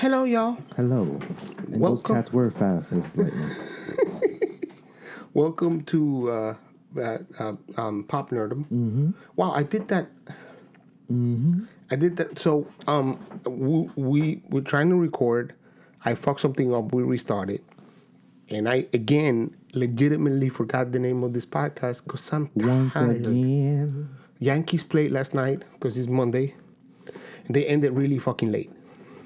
Hello, y'all. Hello. And those cats were fast as lightning. Welcome to Pop Nerdom. Mm-hmm. Wow, I did that. Mm-hmm. I did that. So we were trying to record. I fucked something up. We restarted. And I, again, legitimately forgot the name of this podcast because I'm tired. Once again. Yankees played last night because it's Monday. And they ended really fucking late.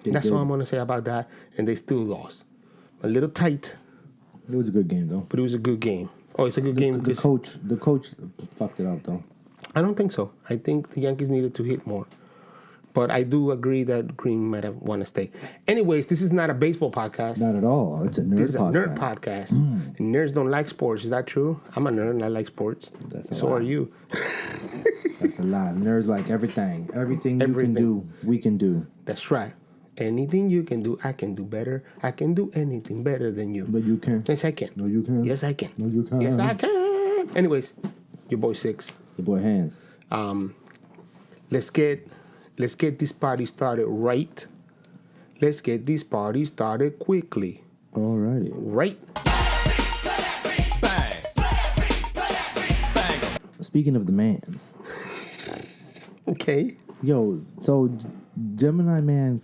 That's all I'm going to say about that. And they still lost. A little tight. It was a good game, though. But it was a good game. Oh, it's a good game. The coach fucked it up, though. I don't think so. I think the Yankees needed to hit more. But I do agree that Green might have want to stay. Anyways, this is not a baseball podcast. Not at all. It's a nerd podcast. This is a nerd podcast. And nerds don't like sports. Is that true? I'm a nerd and I like sports. So are you. That's a lie. Nerds like everything. Everything you can do, we can do. That's right. Anything you can do, I can do better. I can do anything better than you. But you can. Yes, I can. No, you can. Yes, I can. No, you can. Yes, I can. Anyways, your boy Six. Your boy Hanz. Let's get this party started right. Let's get this party started quickly. Alrighty. Right. Speaking of the man. Okay. Yo, so Gemini Man,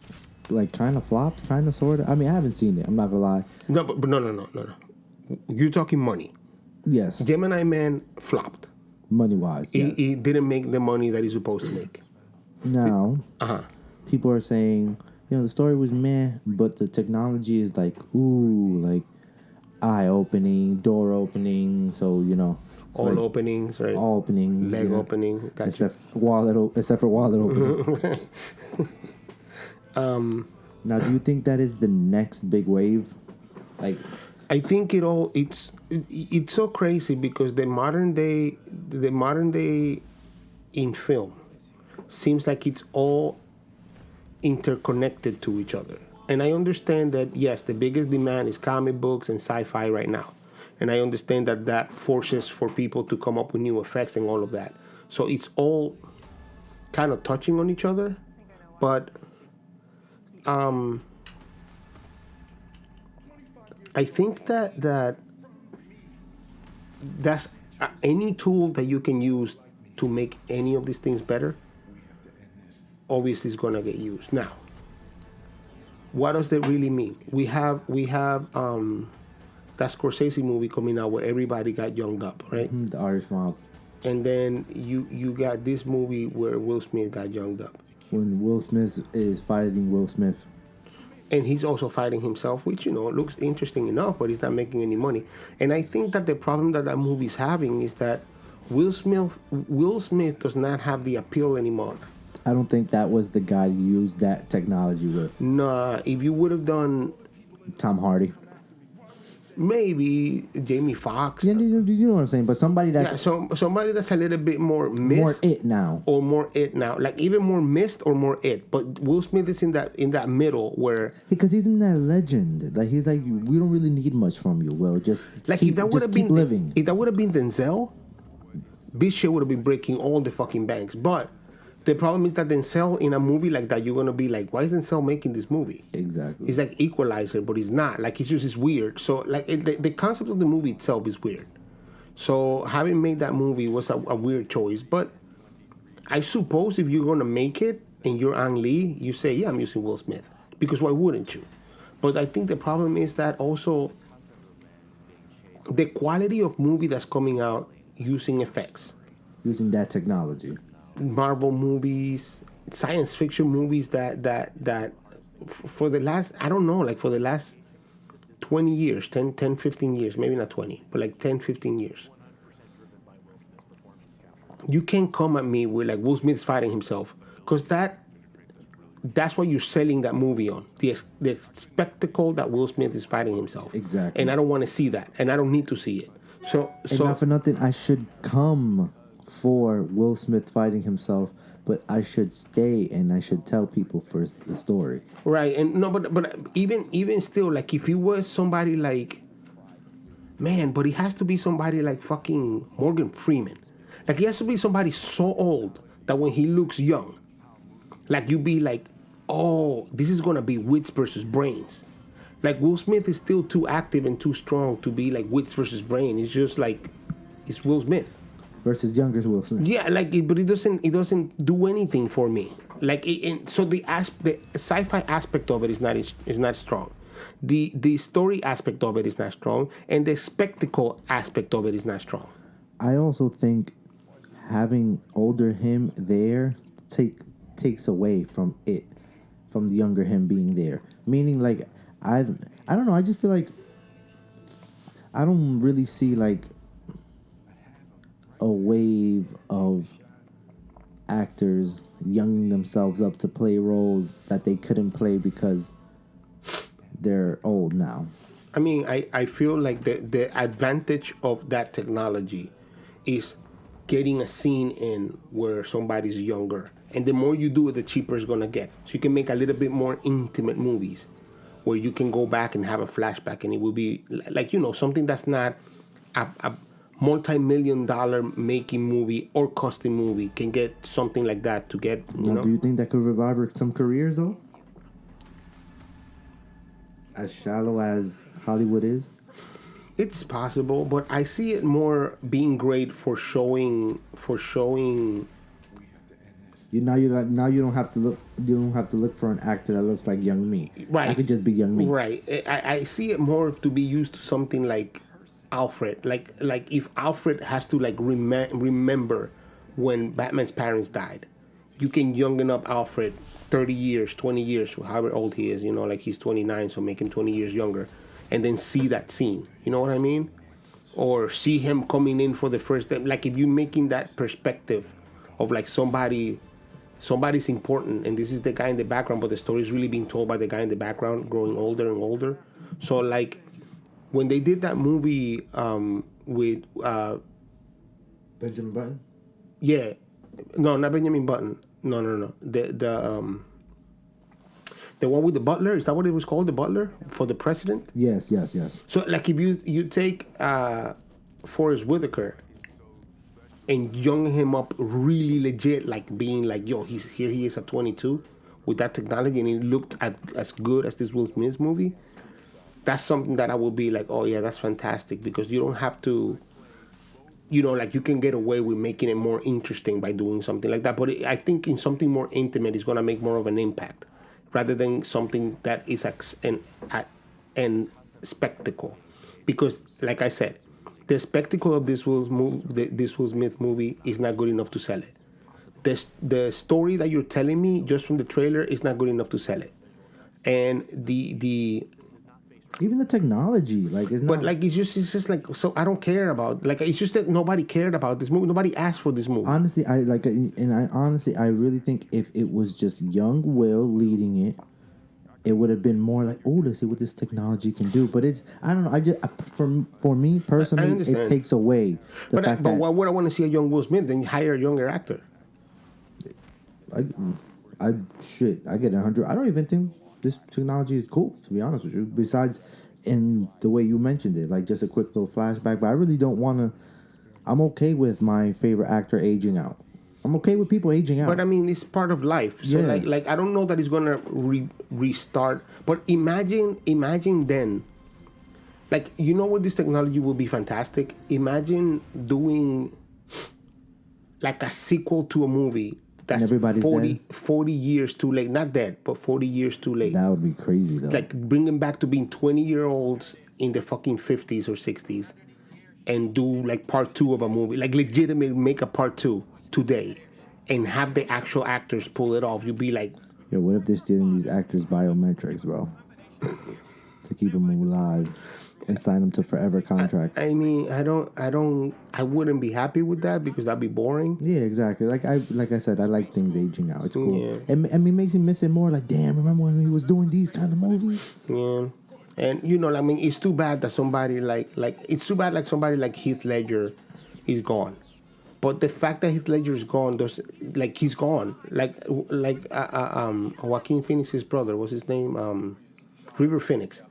like, kind of flopped, kind of, sort of. I mean, I haven't seen it. I'm not gonna lie. No, but no. You're talking money. Yes. Gemini Man flopped. Money-wise, yes. He didn't make the money that he's supposed to make. Now, people are saying, the story was meh, but the technology is like, like eye-opening, door-opening, so, All like openings, right? All openings. Leg opening. Gotcha. Except for wallet opening. Now, do you think that is the next big wave? Like, I think it's so crazy because the modern day in film seems like it's all interconnected to each other. And I understand that, yes, the biggest demand is comic books and sci-fi right now. And I understand that forces for people to come up with new effects and all of that. So it's all kind of touching on each other. But I think that's any tool that you can use to make any of these things better, obviously is going to get used. Now, what does that really mean? We have that Scorserse movie coming out where everybody got younged up, right? The Irish Mob. And then you got this movie where Will Smith got younged up. When Will Smith is fighting Will Smith. And he's also fighting himself, which, looks interesting enough, but he's not making any money. And I think that the problem that movie's having is that Will Smith does not have the appeal anymore. I don't think that was the guy you used that technology with. Nah, if you would have done Tom Hardy. Maybe Jamie Foxx. Yeah, you know what I'm saying? But somebody that's... Yeah, somebody that's a little bit more missed. More it now. Or more it now. Like even more missed or more it. But Will Smith is in that middle where... Because he's in that legend. Like, he's like, we don't really need much from you. Well, just like keep, if that would have been living. If that would have been Denzel, this shit would have been breaking all the fucking banks. But the problem is that Denzel in a movie like that, you're gonna be like, why is Denzel making this movie? Exactly. He's like Equalizer, but he's not. Like, it's weird. So like the concept of the movie itself is weird. So having made that movie was a weird choice. But I suppose if you're gonna make it and you're Ang Lee, you say, yeah, I'm using Will Smith, because why wouldn't you? But I think the problem is that also the quality of movie that's coming out using effects, using that technology. Marvel movies, science fiction movies that for the last, I don't know, like for the last 20 years, 10, 15 years, maybe not 20, but like 10, 15 years. You can't come at me with like Will Smith's fighting himself, because that's what you're selling that movie on. The spectacle that Will Smith is fighting himself. Exactly. And I don't want to see that, and I don't need to see it. So not for nothing, I should come for Will Smith fighting himself, but I should stay and I should tell people first the story. Right, and no, but even still, like if he was somebody like, man, but he has to be somebody like fucking Morgan Freeman. Like he has to be somebody so old that when he looks young, like you be like, oh, this is gonna be wits versus brains. Like Will Smith is still too active and too strong to be like wits versus brain. It's just like it's Will Smith versus younger Will Smith. Yeah, like but it doesn't do anything for me. Like so the sci-fi aspect of it is not strong. The story aspect of it is not strong, and the spectacle aspect of it is not strong. I also think having older him there takes away from the younger him being there. Meaning, like, I don't know. I just feel like I don't really see like a wave of actors younging themselves up to play roles that they couldn't play because they're old now. I mean, I feel like the advantage of that technology is getting a scene in where somebody's younger. And the more you do it, the cheaper it's going to get. So you can make a little bit more intimate movies where you can go back and have a flashback, and it will be like, something that's not a multi-million-dollar making movie or costing movie can get something like that to get, Now, do you think that could revive some careers, though? As shallow as Hollywood is? It's possible, but I see it more being great for showing. Now you don't have to look for an actor that looks like young me. Right. I could just be young me. Right. I see it more to be used to something like Alfred. Like if Alfred has to like remember when Batman's parents died, you can youngen up Alfred 30 years, 20 years, however old he is, like he's 29, so make him 20 years younger, and then see that scene. You know what I mean? Or see him coming in for the first time. Like if you're making that perspective of like somebody's important, and this is the guy in the background, but the story is really being told by the guy in the background growing older and older. So like when they did that movie with Benjamin Button? Yeah. No, not Benjamin Button. No. The one with the butler, is that what it was called? The butler for the president? Yes. So like if you take Forrest Whitaker and young him up really legit, like being like, yo, he is at 22 with that technology, and he looked as good as this Will Smith movie. That's something that I would be like, oh yeah, that's fantastic, because you don't have to, like you can get away with making it more interesting by doing something like that. But I think in something more intimate, it's going to make more of an impact rather than something that is an spectacle. Because like I said, the spectacle of this Will Smith movie is not good enough to sell it. The story that you're telling me just from the trailer is not good enough to sell it. And the even the technology, like, it's not. But like it's just like, so I don't care about, like, it's just that nobody cared about this movie. Nobody asked for this movie. Honestly, I really think if it was just young Will leading it, it would have been more like, oh, let's see what this technology can do. But I don't know. For me personally, it takes away the fact that. But why would I want to see a young Will Smith? Then hire a younger actor. I get 100. I don't even think this technology is cool, to be honest with you. Besides, in the way you mentioned it, like just a quick little flashback. But I really don't want to. I'm okay with my favorite actor aging out. I'm okay with people aging out. But I mean, it's part of life. So yeah. like I don't know that it's gonna restart. But imagine then. Like, what this technology will be fantastic? Imagine doing like a sequel to a movie that's 40 years too late. Not dead, but 40 years too late. That would be crazy, though. Like, bring them back to being 20-year-olds in the fucking 50s or 60s and do, like, part 2 of a movie. Like, legitimately make a part 2 today and have the actual actors pull it off. You'd be like... Yo, what if they're stealing these actors' biometrics, bro? To keep them alive and sign them to forever contracts. I mean, I wouldn't be happy with that because that'd be boring. Yeah, exactly. Like I said, I like things aging out. It's cool. Yeah. And it makes me miss it more. Like, damn, remember when he was doing these kind of movies? Yeah. And, I mean, it's too bad that somebody it's too bad like somebody like Heath Ledger is gone. But the fact that Heath Ledger is gone, he's gone. Like Joaquin Phoenix's brother, what's his name? River Phoenix.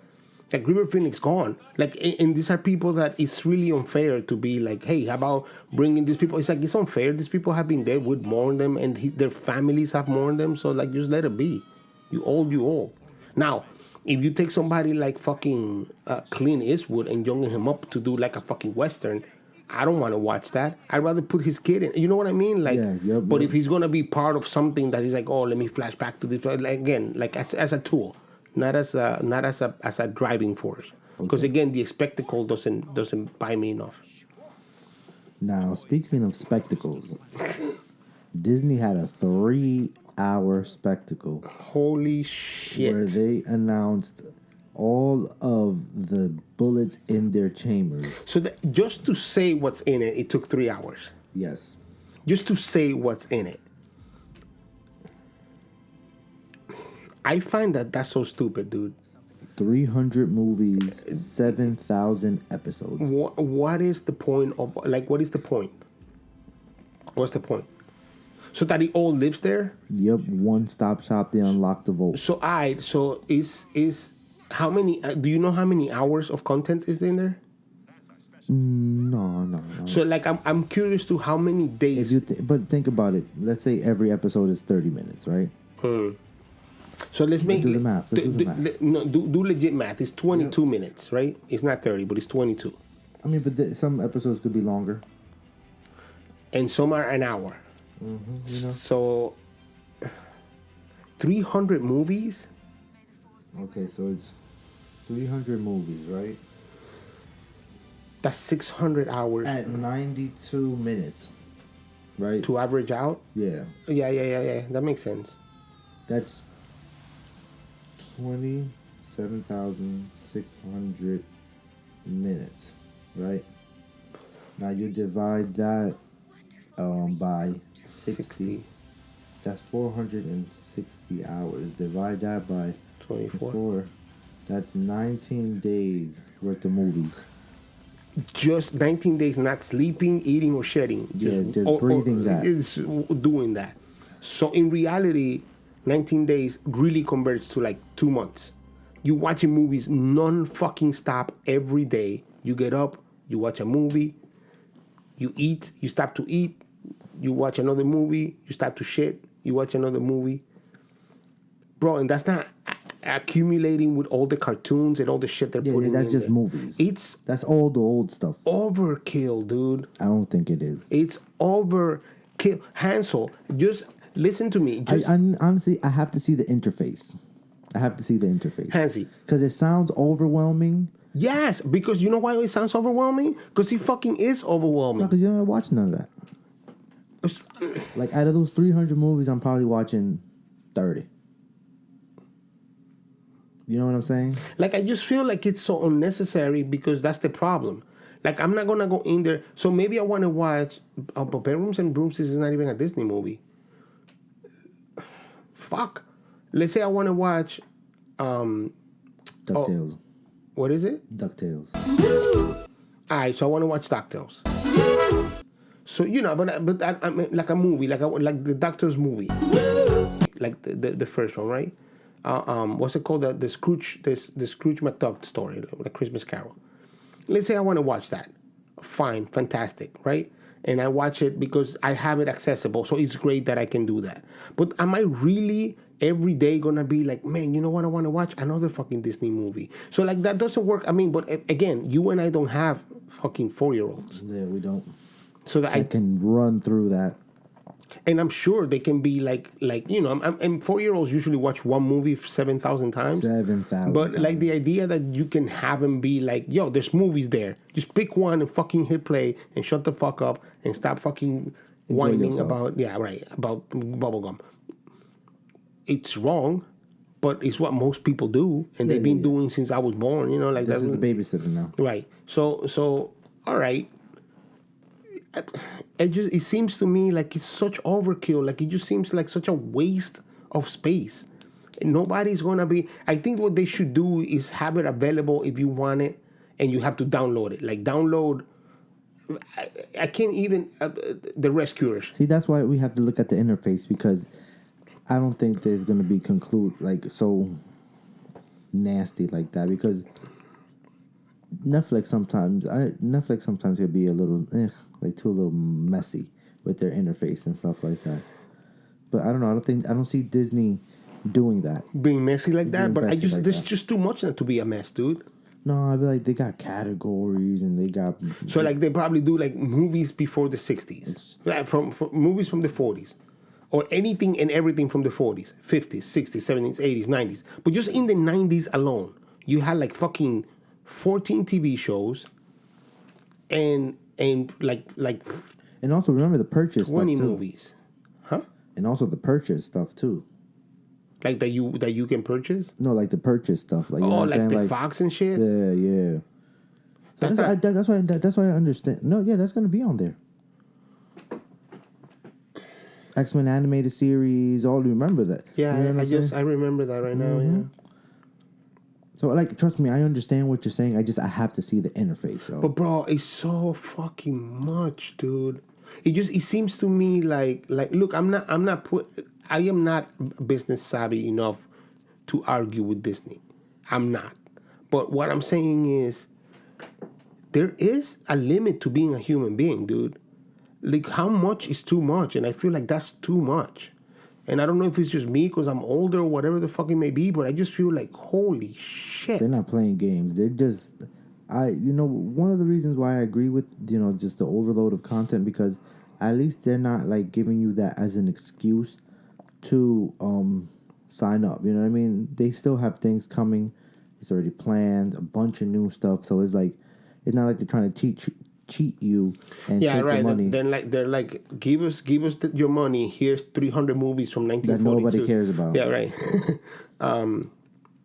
Like, River Phoenix gone. Like, and these are people that it's really unfair to be like, hey, how about bringing these people? It's like, it's unfair. These people have been dead. We'd mourn them, and their families have mourned them. So, like, just let it be. You old. Now, if you take somebody like fucking Clint Eastwood and young him up to do like a fucking Western, I don't want to watch that. I'd rather put his kid in. You know what I mean? Like, but if he's going to be part of something that he's like, oh, let me flash back to this, like, again, like as a tool, not as a driving force. Because again, the spectacle doesn't buy me enough. Now, speaking of spectacles, Disney had a 3-hour spectacle. Holy shit. Where they announced all of the bullets in their chambers. So just to say what's in it, it took 3 hours. Yes. Just to say what's in it. I find that's so stupid, dude. 300 movies, 7,000 episodes. What is the point of, like, what is the point? What's the point? So that it all lives there? Yep, one-stop shop, they unlock the vault. So is how many, do you know how many hours of content is in there? No. So, like, I'm curious to how many days. But think about it. Let's say every episode is 30 minutes, right? So let's make do the math. Do legit math. It's 22 minutes, right? It's not 30, but it's 22. I mean, but some episodes could be longer, and some are an hour. So 300 movies. Okay, so it's 300 movies, right? That's 600 hours at 92 minutes, right? To average out. Yeah. That makes sense. That's 27,600 minutes, right? Now you divide that by 60. That's 460 hours. Divide that by 24. That's 19 days worth of movies. Just 19 days, not sleeping, eating, or shedding. Just breathing that. It's doing that. So in reality, 19 days really converts to like 2 months. You watching movies non-fucking stop every day. You get up, you watch a movie, you eat, you stop to eat, you watch another movie, you stop to shit, you watch another movie. Bro, and that's not accumulating with all the cartoons and all the shit they're putting in. That's just movies. That's all the old stuff. Overkill, dude. I don't think it is. It's overkill. Hansel, just listen to me. Honestly, I have to see the interface. Hansy. Because it sounds overwhelming. Yes, because you know why it sounds overwhelming? Because he fucking is overwhelming. No, because you're not watching none of that. Like, out of those 300 movies, I'm probably watching 30. You know what I'm saying? Like, I just feel like it's so unnecessary because that's the problem. Like, I'm not going to go in there. So maybe I want to watch... but Bedrooms and Broomsticks is not even a Disney movie. Fuck. Let's say I want to watch... DuckTales. What is it? DuckTales. All right, so I want to watch DuckTales. So, you know, but I mean, like a movie, like the DuckTales movie. Like the first one, right? What's it called? The Scrooge McDuck story, the Christmas Carol. Let's say I want to watch that. Fine, fantastic, right? And I watch it because I have it accessible, so it's great that I can do that. But am I really every day gonna be like, man, you know what I want to watch? Another fucking Disney movie. So like that doesn't work. I mean, but again, you and I don't have fucking 4-year-olds. Yeah, we don't. So that I can run through that. And I'm sure they can be like you know, and 4-year-olds usually watch one movie 7,000 times. 7,000. But like the idea that you can have them be like, yo, there's movies there. Just pick one and fucking hit play and shut the fuck up and stop fucking whining about bubblegum. It's wrong, but it's what most people do, and they've been doing since I was born. You know, like this is the babysitter now. Right. So all right. It seems to me like it's such overkill. Like it just seems like such a waste of space. And nobody's gonna be. I think what they should do is have it available if you want it, and you have to download it. Like download. I can't even the Rescuers. See, that's why we have to look at the interface, because I don't think there's gonna be so nasty like that, because Netflix sometimes can be a little too a little messy with their interface and stuff like that. But I don't know. I don't see Disney doing that. being messy like that. Being But I messy just like there's that. just too much not to be a mess, dude. No, I feel like they got categories and they got. So like they probably do like movies before the 60s, like from movies from the 40s, or anything and everything from the 40s, 50s, 60s, 70s, 80s, 90s. But just in the 90s alone, you had like fucking 14 TV shows and like And also remember the purchase 20 stuff too. movies, huh? And also the purchase stuff too. Like that you can purchase. No, like the purchase stuff. Like, you know Oh, what I'm like saying? the Fox and shit. Yeah, yeah. So that's why I understand. No, yeah, that's gonna be on there. X-Men animated series. All remember that. Yeah, You know what I'm saying? I remember that right now. Yeah. So like, trust me, I understand what you're saying. I have to see the interface. So. But bro, it's so fucking much, dude. It seems to me like look, I am not business savvy enough to argue with Disney. I'm not. But what I'm saying is there is a limit to being a human being, dude. Like how much is too much? And I feel like that's too much. And I don't know if it's just me because I'm older or whatever the fuck it may be, but I just feel like holy shit. They're not playing games. They're just, one of the reasons why I agree with, just the overload of content, because at least they're not like giving you that as an excuse to sign up. You know what I mean? They still have things coming. It's already planned, a bunch of new stuff. So it's like, it's not like they're trying to cheat you and take your money. They're like, give us your money. Here's 300 movies from 1942 that nobody cares about. Yeah, right.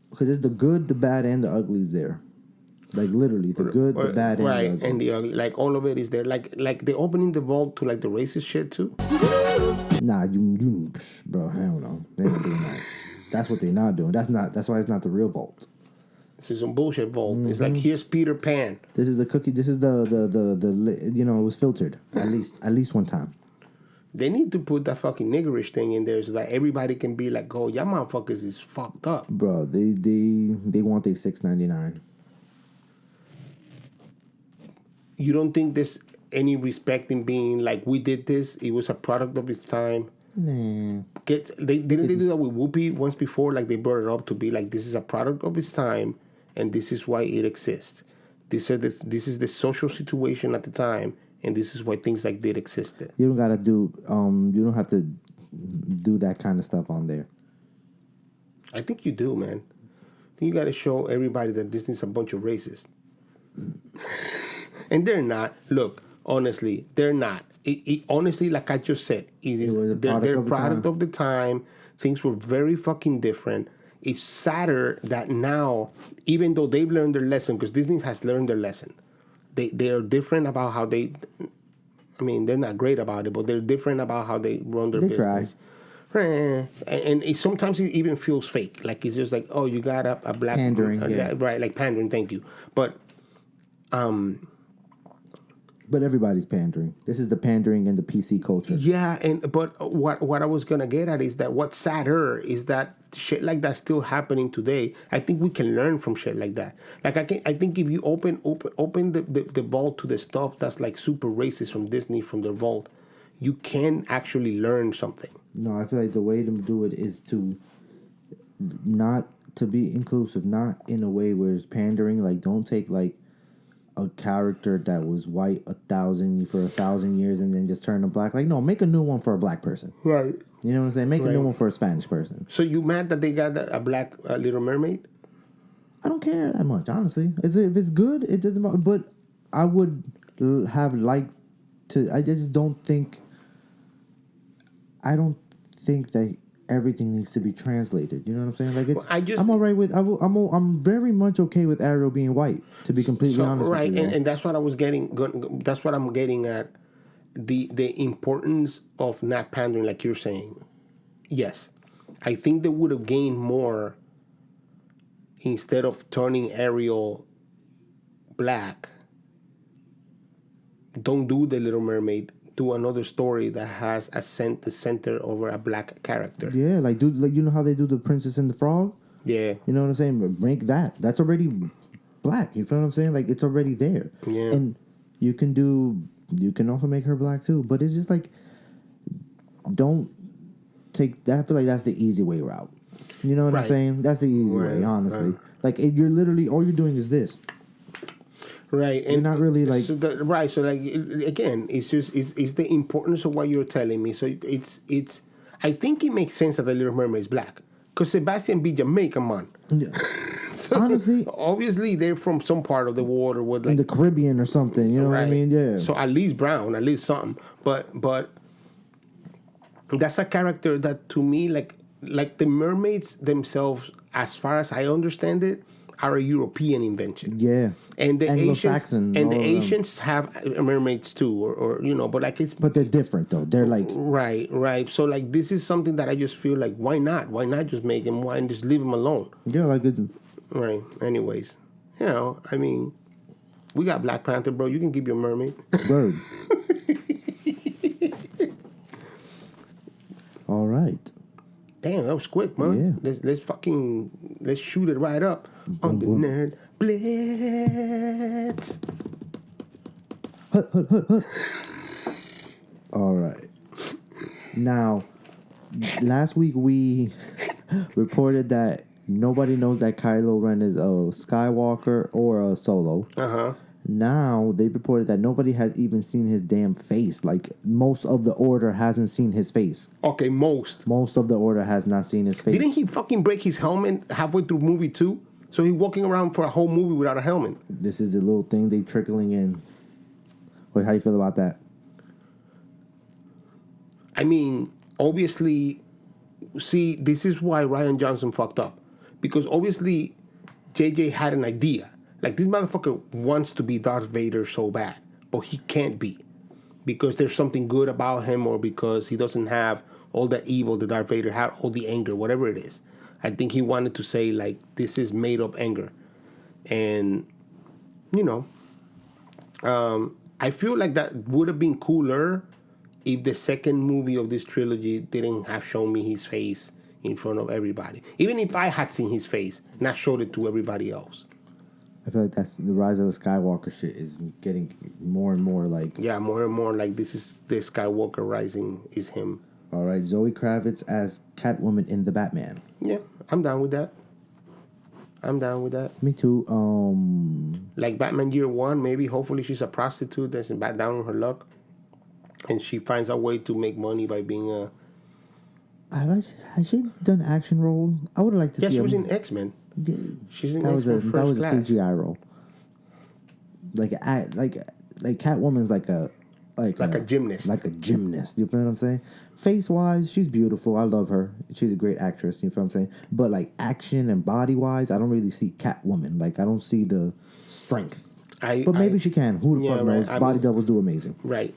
Because it's the good, the bad, and the uglies there. Like literally, the good, the bad, and the ugly. And the ugly. Like all of it is there. Like they're opening the vault to like the racist shit too. Nah, you bro, hell no. They're not doing that. That's what they're not doing. That's why it's not the real vault. This is some bullshit vault. It's like, here's Peter Pan. This is the cookie. This is the it was filtered at least one time. They need to put that fucking niggerish thing in there so that everybody can be like, oh, y'all motherfuckers is fucked up. Bro, they want their $6.99. You don't think there's any respect in being like, we did this, it was a product of its time? Nah. Didn't they do that with Whoopi once before? Like they brought it up to be like, this is a product of its time, and this is why it exists. This is the social situation at the time, and this is why things like that existed. You don't gotta do. You don't have to do that kind of stuff on there. I think you do, man. I think you got to show everybody that Disney's a bunch of racists, and they're not. Look, honestly, they're not. Honestly, like I just said, they're product of the time. Things were very fucking different. It's sadder that now, even though they've learned their lesson, because Disney has learned their lesson, they are different about how they. I mean, they're not great about it, but they're different about how they run their business. Try. And sometimes it even feels fake. Like it's just like, oh, you got a black pandering, yeah. Right? Like pandering. Thank you, but. But everybody's pandering. This is the pandering in the PC culture. Yeah, but what I was gonna get at is that what's sadder is that shit like that's still happening today. I think we can learn from shit like that. Like I think if you open the vault to the stuff that's like super racist from Disney from their vault, you can actually learn something. No, I feel like the way to do it is to not to be inclusive, not in a way where it's pandering. Like don't take like a character that was white 1,000 years and then just turn them black. Like, no, make a new one for a black person. Right. You know what I'm saying? Make a new one for a Spanish person. So you mad that they got a black Little Mermaid? I don't care that much, honestly. If it's good, it doesn't matter. But I would have liked to. I just don't think. I don't think that everything needs to be translated. You know what I'm saying? Like it's. I'm all right with. I'm very much okay with Ariel being white. To be completely honest, right, with you, and that's what I was getting. That's what I'm getting at. The importance of not pandering, like you're saying. Yes, I think they would have gained more instead of turning Ariel black. Don't do the Little Mermaid. Do another story that has the center over a black character. Yeah, like you know how they do the Princess and the Frog? Yeah. You know what I'm saying? But make that. That's already black. You feel what I'm saying? Like it's already there. Yeah. And you can also make her black too. But it's just like don't take that. I feel like that's the easy way route. You know what I'm Right. saying? That's the easy Right, way, honestly. right. Like, you're literally, all you're doing is this. Right, and You're not really like right. So like again, it's just it's the importance of what you're telling me. So it's. I think it makes sense that the Little Mermaid is black because Sebastian be Jamaican man. yeah. So Honestly, obviously they're from some part of the water with in like the Caribbean or something. You know what I right. mean? Yeah. So at least brown, at least something. But that's a character that to me like the mermaids themselves, as far as I understand it, are a European invention. Yeah. And the Anglo-Saxon, Asians and all the of them. Asians have mermaids too, or you know, but like it's But they're different though. They're like right. So like this is something that I just feel like why not? Why not just make him? Why and just leave him alone? yeah, like it, Right. Anyways, you know, I mean, we got Black Panther, bro. You can keep your mermaid. bird. All right. Damn, that was quick, man. Yeah. Let's shoot it right up on the boom. Nerd Blitz. All right. Now, last week we reported that nobody knows that Kylo Ren is a Skywalker or a Solo. Now they reported that nobody has even seen his damn face. Like, most of the Order hasn't seen his face. Okay, most. Most of the Order has not seen his face. Didn't he fucking break his helmet halfway through movie 2? So he's walking around for a whole movie without a helmet. This is the little thing they trickling in. Wait, how you feel about that? I mean, obviously, see, this is why Ryan Johnson fucked up. Because obviously, JJ had an idea. Like, this motherfucker wants to be Darth Vader so bad, but he can't be. Because there's something good about him, or because he doesn't have all the evil that Darth Vader had, all the anger, whatever it is. I think he wanted to say, like, this is made up anger. And, you know, I feel like that would have been cooler if the second movie of this trilogy didn't have shown me his face in front of everybody. Even if I had seen his face, not showed it to everybody else. I feel like that's the Rise of the Skywalker shit is getting more and more like... Yeah, more and more like this is the Skywalker rising is him. All right, Zoe Kravitz as Catwoman in The Batman. Yeah, I'm down with that. Me too. Like Batman Year One, maybe hopefully she's a prostitute that's back down on her luck. And she finds a way to make money by being a... Has she done action roles? I would like to see... Yeah, she was in X-Men. Yeah, She's in that was X-Men a First Class. CGI role. Like Catwoman's like a gymnast. Like a gymnast. You feel what I'm saying? Face wise, she's beautiful. I love her. She's a great actress. You feel what I'm saying? But like action and body wise, I don't really see Catwoman. Like I don't see the strength. But maybe she can. Who the fuck knows? Body doubles do amazing. Right.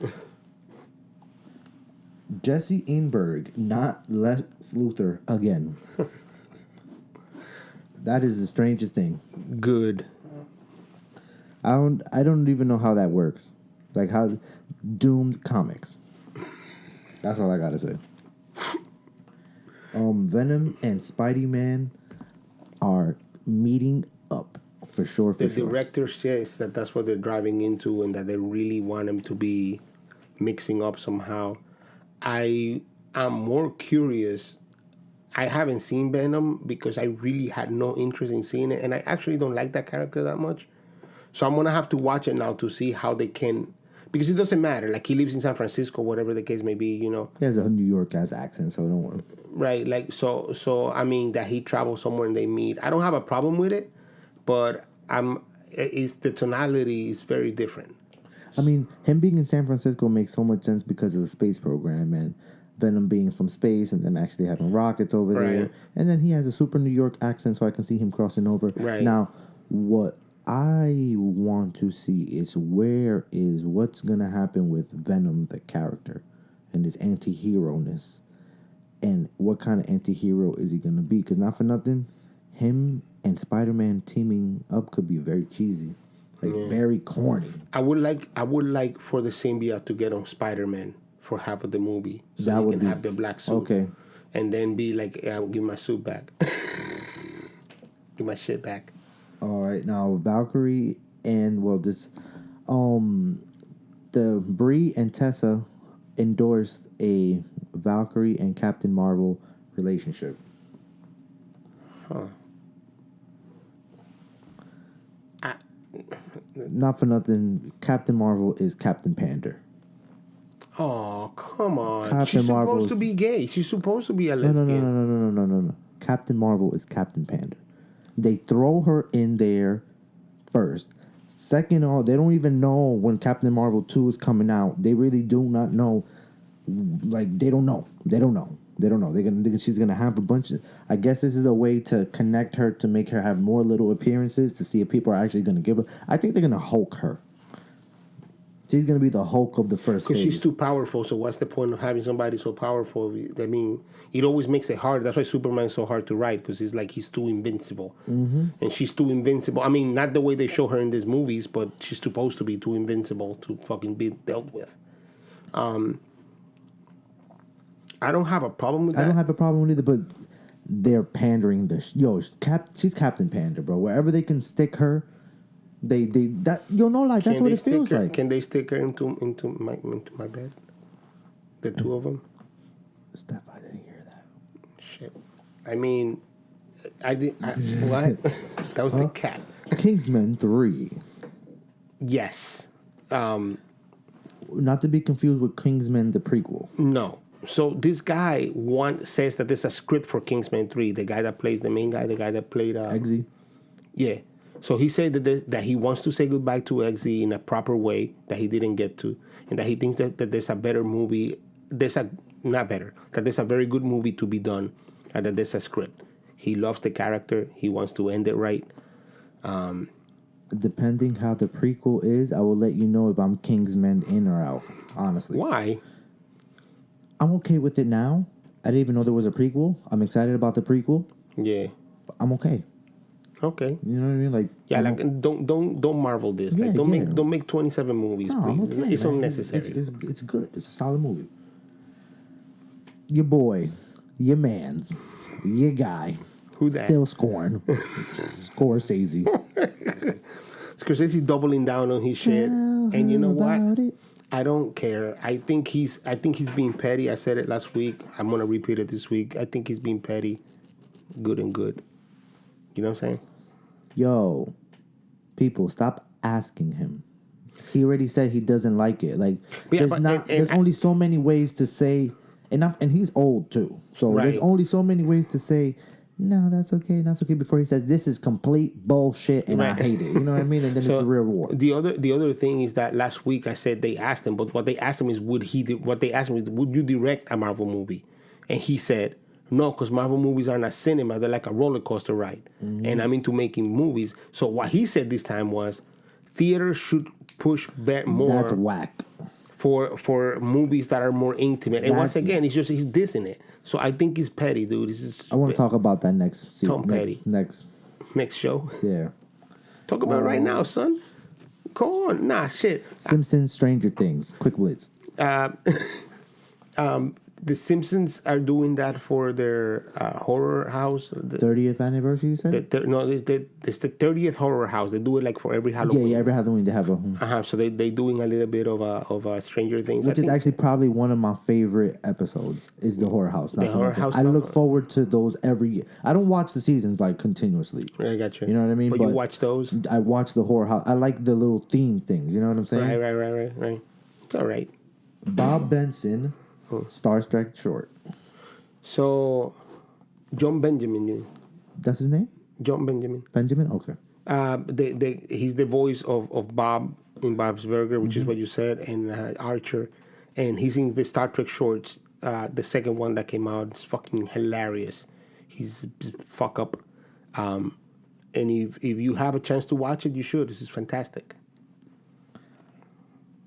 Jesse Einberg, not Lex Luthor again. That is the strangest thing. Good. I don't even know how that works. Like how doomed comics. That's all I gotta say. Venom and Spidey-Man are meeting up for sure. The director says that that's what they're driving into, and that they really want them to be mixing up somehow. I am more curious. I haven't seen Venom because I really had no interest in seeing it, and I actually don't like that character that much. So I'm gonna have to watch it now to see how they can, because it doesn't matter. Like he lives in San Francisco, whatever the case may be, you know. He has a New York ass accent, so don't worry. Right, like so. I mean that he travels somewhere and they meet. I don't have a problem with it, but it's the tonality is very different. I mean, him being in San Francisco makes so much sense because of the space program and Venom being from space and them actually having rockets over there. And then he has a super New York accent, so I can see him crossing over. Right. Now, what I want to see is what's going to happen with Venom, the character, and his anti-hero-ness. And what kind of anti-hero is he going to be? Because not for nothing, him and Spider-Man teaming up could be very cheesy. Like very corny. I would like for the symbiote to get on Spider-Man for half of the movie, so that he would can be have the black suit. Okay. And then be like, "I'll give my suit back, give my shit back." All right, now Valkyrie and the Brie and Tessa endorsed a Valkyrie and Captain Marvel relationship. Not for nothing, Captain Marvel is Captain Pander. Oh, come on. Captain She's supposed Marvel's- to be gay. She's supposed to be a No, lesbian. no. Captain Marvel is Captain Pander. They throw her in there first. Second of all, they don't even know when Captain Marvel 2 is coming out. They really do not know. Like, they don't know. She's gonna have a bunch of. I guess this is a way to connect her, to make her have more little appearances, to see if people are actually gonna give her. I think they're gonna Hulk her. She's gonna be the Hulk of the first Because phase. she's too powerful. So what's the point of having somebody so powerful? I mean, it always makes it hard. That's why Superman's so hard to write, because he's too invincible. Mm-hmm. And she's too invincible. I mean, not the way they show her in these movies, but she's supposed to be too invincible to fucking be dealt with. I don't have a problem with that. I don't have a problem with it, but they're pandering this. She's Captain Pander, bro. Wherever they can stick her, that's what it feels like. Can they stick her into my bed? The two of them. Steph, I didn't hear that. Shit. I mean, what? That was the cat. Kingsman 3. Yes. Not to be confused with Kingsman the prequel. No. So this guy says that there's a script for Kingsman 3. The guy that plays the main guy, the guy that played Eggsy. Yeah. So he said that he wants to say goodbye to Eggsy in a proper way that he didn't get to, and that he thinks that there's a better movie. That there's a very good movie to be done, and that there's a script. He loves the character. He wants to end it right. Depending how the prequel is, I will let you know if I'm Kingsman in or out. Honestly, Why? I'm okay with it now. I didn't even know there was a prequel. I'm excited about the prequel. Yeah. But I'm okay. Okay. You know what I mean? Like, Yeah, don't marvel this. Yeah, Like, don't make 27 movies, no, please. I'm okay. It's man. unnecessary. It's good. It's a solid movie. Your boy, your man's, your guy. Who that? Still scoring. Scorserse. Scorsese doubling down on his shit. Tell And you know her what? about it. I don't care. I think he's being petty. I said it last week. I'm gonna repeat it this week. I think he's being petty. Good and good. You know what I'm saying? Yo, people, stop asking him. He already said he doesn't like it. Like, Yeah, there's only so many ways to say, and he's old too. So Right. there's only so many ways to say, no, that's okay, before he says this is complete bullshit and I Right. hate it. You know what I mean? And then it's a real war. The other thing is that last week I said they asked him, but what they asked him is would you direct a Marvel movie? And he said no, because Marvel movies are not cinema; they're like a roller coaster ride, and I'm into making movies. So what he said this time was theaters should push back more. That's whack. For movies that are more intimate. And once again, he's dissing it. So I think he's petty, dude. I want to talk about that next Tom Petty. next show. yeah. Talk about it right now, son. Come on. Nah, shit. Simpsons, Stranger Things, quick blitz. The Simpsons are doing that for their horror house. 30th anniversary, you said? It's the 30th horror house. They do it like for every Halloween. Yeah, every Halloween they have a... So they doing a little bit of a Stranger Things. Which is actually probably one of my favorite episodes is the Horror House. The Horror House. I look forward to those every year. I don't watch the seasons like continuously. I got you. You know what I mean? But you watch those? I watch the Horror House. I like the little theme things. You know what I'm saying? Right. It's all right. Bob Benson, Star Trek short. So, John Benjamin. That's his name? John Benjamin. Benjamin? Okay. He's the voice of Bob in Bob's Burger, which is what you said, and Archer. And he's in the Star Trek shorts, the second one that came out. It's fucking hilarious. He's fuck up. And if you have a chance to watch it, you should. This is fantastic.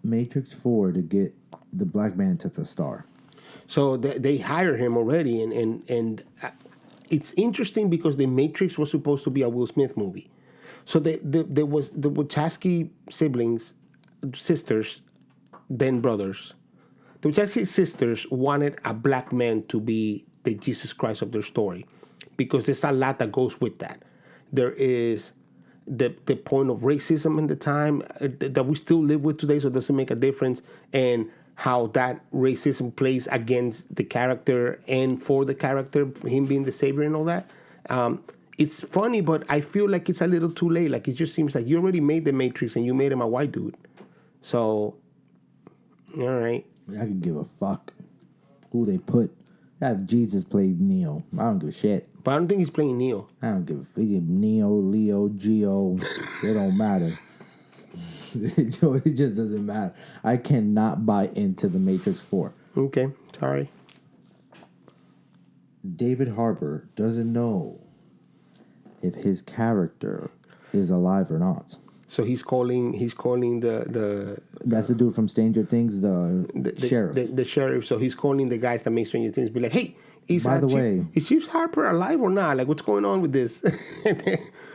Matrix 4 to get the black man to the star. So they hire him already, and it's interesting because The Matrix was supposed to be a Will Smith movie. So there was the Wachowski sisters, then brothers. The Wachowski sisters wanted a black man to be the Jesus Christ of their story, because there's a lot that goes with that. There is the point of racism in the time that we still live with today, so it doesn't make a difference, and how that racism plays against the character and for the character, him being the savior and all that. it's funny, but I feel like it's a little too late. Like, it just seems like you already made the Matrix and you made him a white dude. So, all right. I could give a fuck who they put. Have Jesus play Neo. I don't give a shit. But I don't think he's playing Neo. I don't give a fuck. Neo, Leo, Geo. It don't matter. It just doesn't matter. I cannot buy into the Matrix 4. Okay, sorry. David Harbour doesn't know if his character is alive or not. So he's calling the That's the dude from Stranger Things, the sheriff. The sheriff. So he's calling the guys that make Stranger Things. Be like, hey, by the way, is Chief Harper alive or not? Like, what's going on with this?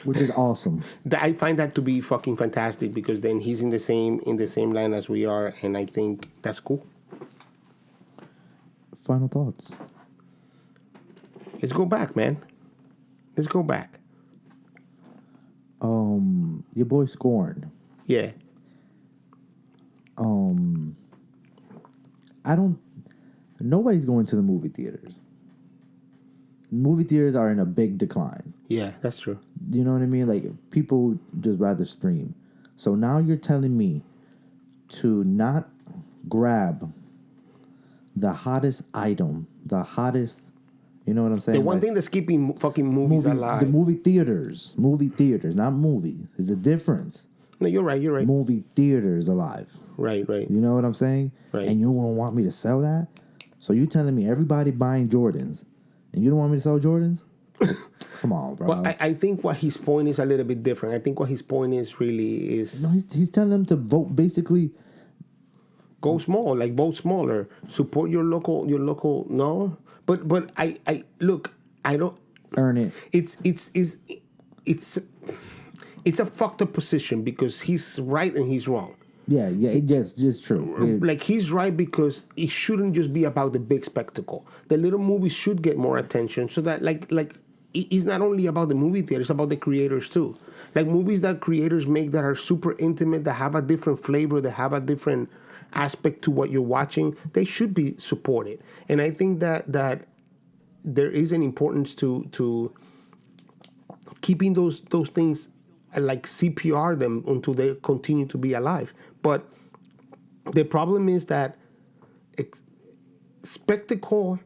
Which is awesome. I find that to be fucking fantastic because then he's in the same line as we are, and I think that's cool. Final thoughts. Let's go back, man. Let's go back. Your boy Scorn. Yeah. Nobody's going to the movie theaters. Movie theaters are in a big decline. Yeah, that's true. You know what I mean? Like, people just rather stream. So now you're telling me to not grab the hottest item, the hottest, you know what I'm saying? The one thing that's keeping fucking movies alive. The movie theaters, not movie. There's a difference. No, you're right. Movie theaters alive. Right. You know what I'm saying? Right. And you don't want me to sell that? So you telling me everybody buying Jordans, and you don't want me to sell Jordans? Come on, bro. Well, I think what his point is a little bit different. I think what his point is really is... No, he's telling them to vote, basically... Go small, like vote smaller. Support your local, no? But I look, I don't... Earn it. It's a fucked up position because he's right and he's wrong. Yeah, it's just true. Like, he's right because it shouldn't just be about the big spectacle. The little movies should get more attention so that, like it's not only about the movie theater, it's about the creators too. Like, movies that creators make that are super intimate, that have a different flavor, that have a different aspect to what you're watching, they should be supported. And I think that there is an importance to keeping those things, like CPR them until they continue to be alive. But the problem is that spectacle,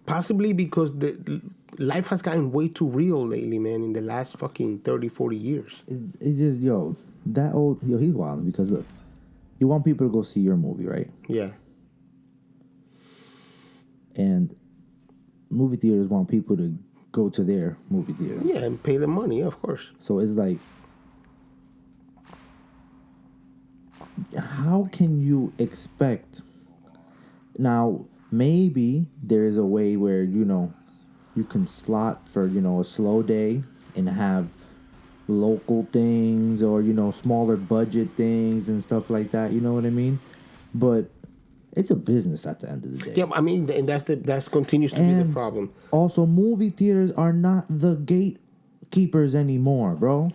possibly because the life has gotten way too real lately, man, in the last fucking 30, 40 years. It just, he's wild because, look, you want people to go see your movie, right? Yeah. And movie theaters want people to go to their movie theater. Yeah, and pay the money, of course. So it's like, how can you expect... Now, maybe there is a way where, you can slot for, a slow day and have local things or, smaller budget things and stuff like that. You know what I mean? But it's a business at the end of the day. Yeah, I mean, and that's continues to be the problem. Also, movie theaters are not the gatekeepers anymore, bro.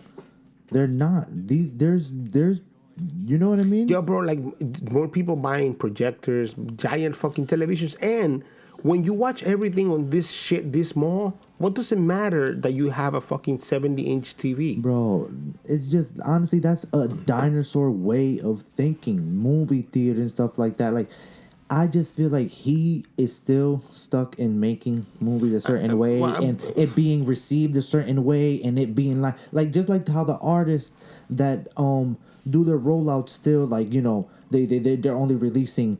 They're not. There's you know what I mean? Yeah, bro, like, more people buying projectors, giant fucking televisions, and when you watch everything on this shit this small, what does it matter that you have a fucking 70-inch TV? Bro, it's just, honestly, that's a dinosaur way of thinking. Movie theater and stuff like that. Like, I just feel like he is still stuck in making movies a certain way and it being received a certain way and it being like just like how the artists that do their rollouts still, like, they're only releasing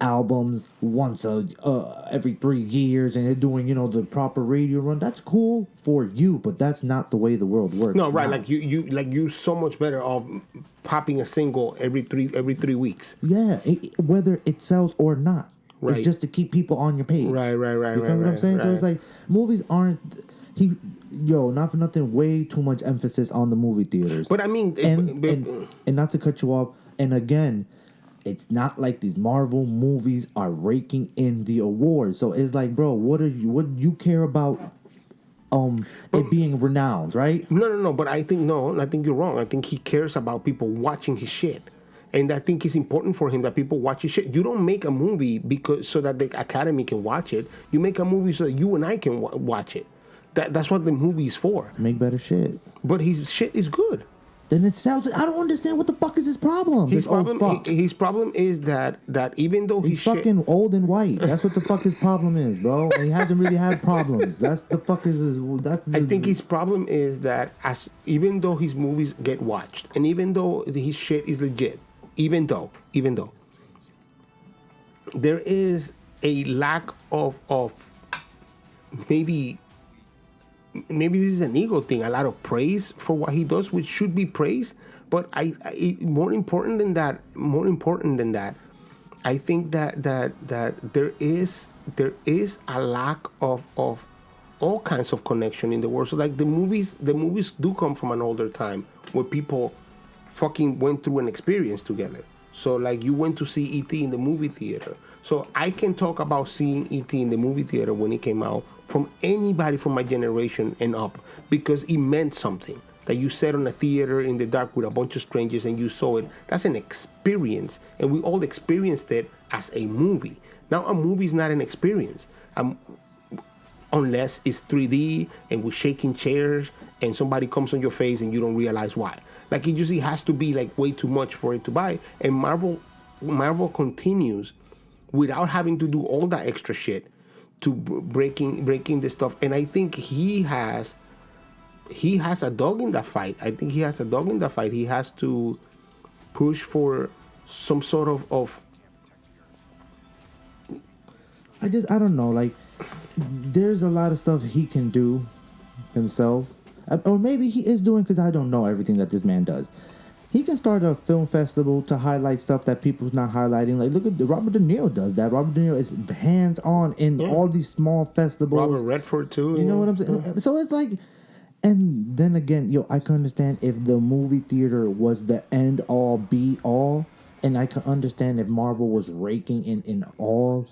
albums once every 3 years and they're doing the proper radio run. That's cool for you, but that's not the way the world works. No, right? Like, you so much better off popping a single every 3 weeks. Yeah, whether it sells or not. Right. It's just to keep people on your page. Right. You feel what I'm saying? So it's like, movies aren't... not for nothing, way too much emphasis on the movie theaters. But I mean... And not to cut you off, and again, it's not like these Marvel movies are raking in the awards. So it's like, bro, what do you care about it being renowned, right? No. But I think you're wrong. I think he cares about people watching his shit. And I think it's important for him that people watch his shit. You don't make a movie so that the Academy can watch it. You make a movie so that you and I can watch it. That's what the movie's for. Make better shit. But his shit is good. Then it sounds. I don't understand what the fuck is his problem. His problem is that even though he's fucking old and white. That's what the fuck his problem is, bro. And he hasn't really had problems. That's the fuck is his. I think his problem is that even though his movies get watched, and even though his shit is legit, even though there is a lack of maybe this is an ego thing, a lot of praise for what he does, which should be praised. But I more important than that, I think that there is a lack of all kinds of connection in the world. So like the movies do come from an older time where people fucking went through an experience together. So like you went to see E.T. in the movie theater. So I can talk about seeing E.T. in the movie theater when it came out from anybody from my generation and up, because it meant something. That you sat on a theater in the dark with a bunch of strangers and you saw it. That's an experience, and we all experienced it as a movie. Now a movie is not an experience, unless it's 3D and we're shaking chairs and somebody comes on your face and you don't realize why. Like it usually has to be like way too much for it to buy. And Marvel continues without having to do all that extra shit to breaking this stuff. And I think he has a dog in that fight. He has to push for some sort of I don't know, like there's a lot of stuff he can do himself, or maybe he is doing, because I don't know everything that this man does. He can start a film festival to highlight stuff that people's not highlighting. Like, look at Robert De Niro does that. Robert De Niro is hands-on in all these small festivals. Robert Redford, too. You know what I'm saying? So it's like... And then again, I can understand if the movie theater was the end-all, be-all. And I can understand if Marvel was raking in all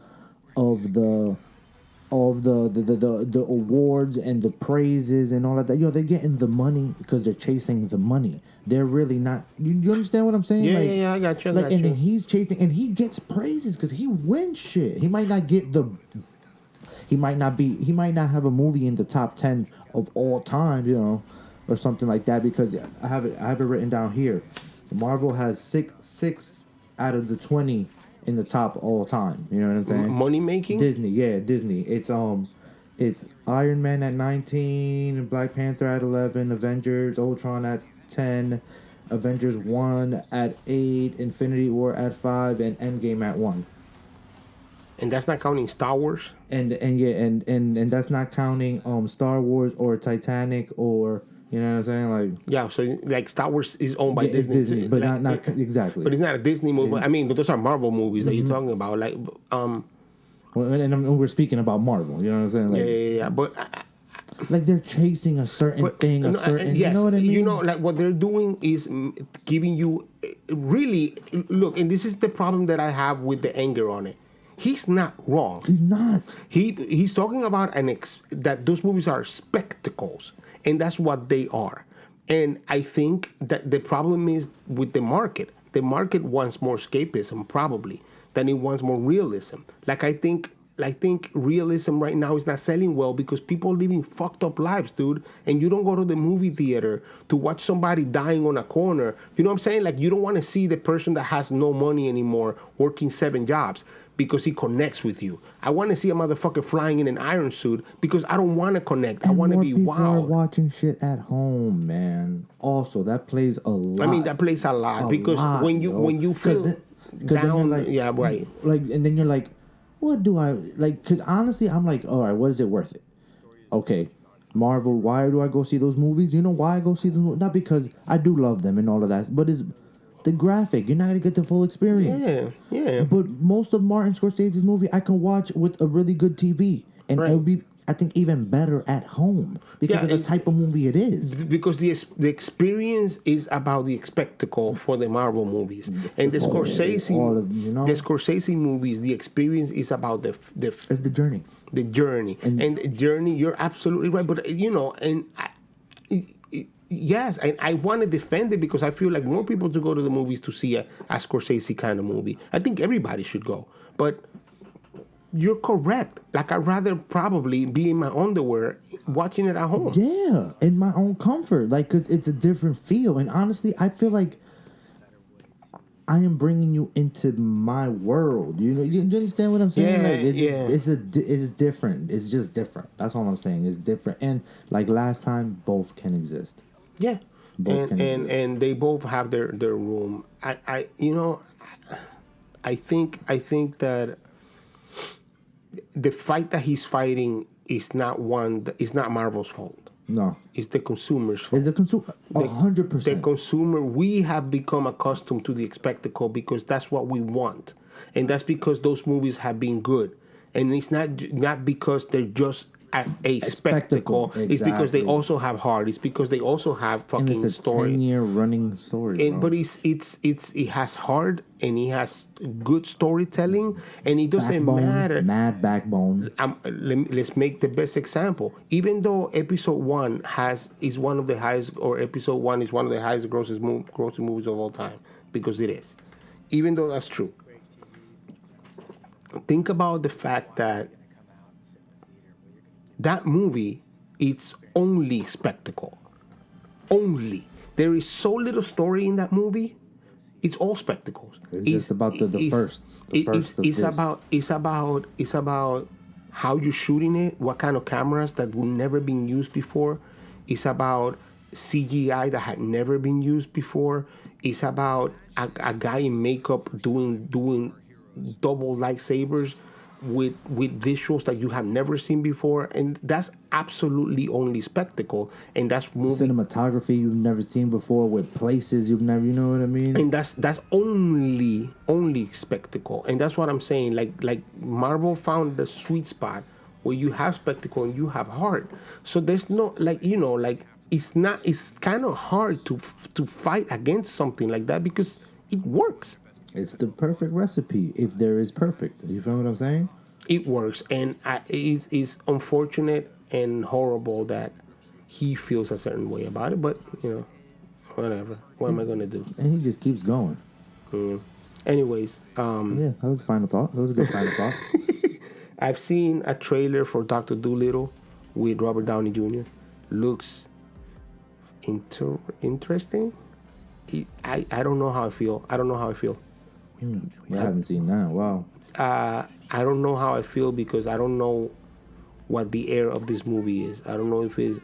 of the awards and the praises and all of that. They're getting the money because they're chasing the money. They're really not. You understand what I'm saying? Yeah, I got you. And he's chasing, and he gets praises because he wins shit. He might not get the. He might not have a movie in the top 10 of all time, or something like that. Because I have it written down here. Marvel has six out of the 20 in the top all time. You know what I'm saying? Money making? Disney. It's Iron Man at 19, Black Panther at 11, Avengers, Ultron at 10, Avengers 1 at 8, Infinity War at 5, and Endgame at 1. And that's not counting Star Wars? And that's not counting Star Wars or Titanic or, you know what I'm saying? Like, yeah, so like Star Wars is owned by Disney, but not exactly. But it's not a Disney movie. I mean, but those are Marvel movies that you're talking about. Like, and we're speaking about Marvel. You know what I'm saying? Like, yeah. But like they're chasing a certain thing, yes, you know what I mean? Like what they're doing is giving you really look. And this is the problem that I have with the anger on it. He's not wrong. He's not. He's talking about that those movies are spectacles, and that's what they are. And I think that the problem is with the market. The market wants more escapism probably than it wants more realism. Like I think realism right now is not selling well because people are living fucked up lives, dude. And you don't go to the movie theater to watch somebody dying on a corner. You know what I'm saying? Like you don't want to see the person that has no money anymore working 7 jobs because he connects with you. I want to see a motherfucker flying in an iron suit because I don't want to connect. I want to be people wow. Are watching shit at home, man. Also, that plays a lot. I mean, that plays a lot because when you feel down, like, yeah, right. Like, and then you're like, what do I like? Because honestly, I'm like, all right, what is it worth it? Okay, Marvel. Why do I go see those movies? You know why I go see them? Not because I do love them and all of that, but it's the graphic. You're not gonna get the full experience. Yeah. But most of Martin Scorsese's movie I can watch with a really good TV, and it would be, I think, even better at home because of the type of movie it is. Because the experience is about the spectacle for the Marvel movies, and the Scorsese, the Scorsese movies, the experience is about it's the journey. The journey, and the journey. You're absolutely right, but yes, and I want to defend it because I feel like more people to go to the movies to see a Scorsese kind of movie. I think everybody should go, but you're correct. Like I'd rather probably be in my underwear watching it at home. Yeah, in my own comfort, like, cause it's a different feel. And honestly, I feel like I am bringing you into my world. You know, you understand what I'm saying? Yeah, Like, it's different. It's just different. That's all I'm saying. It's different. And like last time, both can exist. Yeah, Both can exist. and they both have their room. I think that the fight that he's fighting is not Marvel's fault. No, It's the consumer's fault. it's the consumer. 100%. The consumer, we have become accustomed to the spectacle because that's what we want, and that's because those movies have been good, and it's not because they're just a spectacle. Exactly. It's because they also have heart. It's because they also have fucking And it's a story. 10-year running story. But it has heart and it has good storytelling, and it doesn't matter. Mad backbone. Let's make the best example. Even though episode 1 is one of the highest grossing movies of all time, because it is. Even though that's true. Think about the fact that movie, it's only spectacle. Only. There is so little story in that movie. It's all spectacles. It's just about the first. It's about how you're shooting it, what kind of cameras that will never been used before. It's about CGI that had never been used before. It's about a guy in makeup doing double lightsabers with visuals that you have never seen before, and that's absolutely only spectacle. And that's movie Cinematography you've never seen before, with places you've never, you know what I mean? and that's only spectacle. And that's what I'm saying. Like Marvel found the sweet spot where you have spectacle and you have heart. So there's no it's kind of hard to fight against something like that because it works. It's the perfect recipe if there is perfect. You feel what I'm saying? It works, and it's unfortunate and horrible that he feels a certain way about it. But whatever. What am I gonna do? And he just keeps going. Anyways, Yeah, that was a final thought. That was a good final thought. I've seen a trailer for Dr. Dolittle with Robert Downey Jr. Looks interesting. I don't know how I feel. I haven't seen that. Wow. I don't know how I feel because I don't know what the air of this movie is. I don't know if it's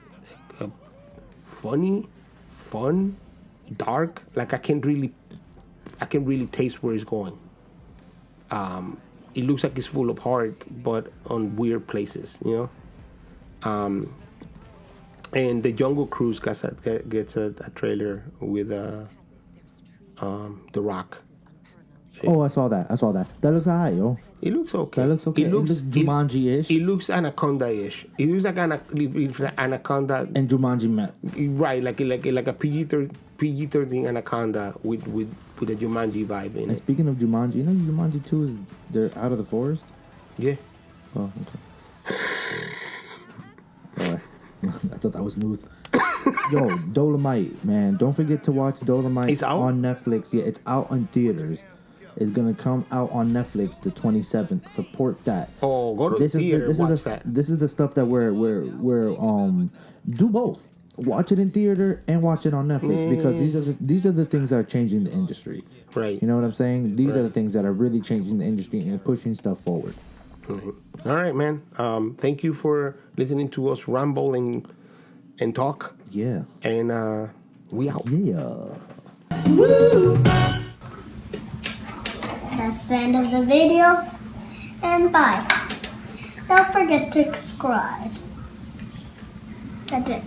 funny, fun, dark. Like I can really taste where it's going. It looks like it's full of heart, but on weird places, And the Jungle Cruise gets a trailer with The Rock. Oh, I saw that. That looks alright, yo. It looks okay. That looks okay. It looks Jumanji-ish. It looks Anaconda-ish. It looks like Anaconda. And Jumanji met. Right, like a PG-13 Anaconda with a Jumanji vibe in And it. speaking of Jumanji, you know Jumanji 2 is they're out of the forest? Yeah. Oh, okay. Alright. I thought that was news. Yo, Dolomite, man. Don't forget to watch Dolomite. It's out? On Netflix. Yeah, it's out in theaters. It's gonna come out on Netflix the 27th. Support that. Oh, go to the theater. This is the stuff that we're do both. Watch it in theater and watch it on Netflix because these are the things that are changing the industry. Right. You know what I'm saying? These are the things that are really changing the industry and pushing stuff forward. Mm-hmm. All right, man. Thank you for listening to us ramble and talk. Yeah. And we out. Yeah. Woo! That's the end of the video. And bye. Don't forget to subscribe. That's it.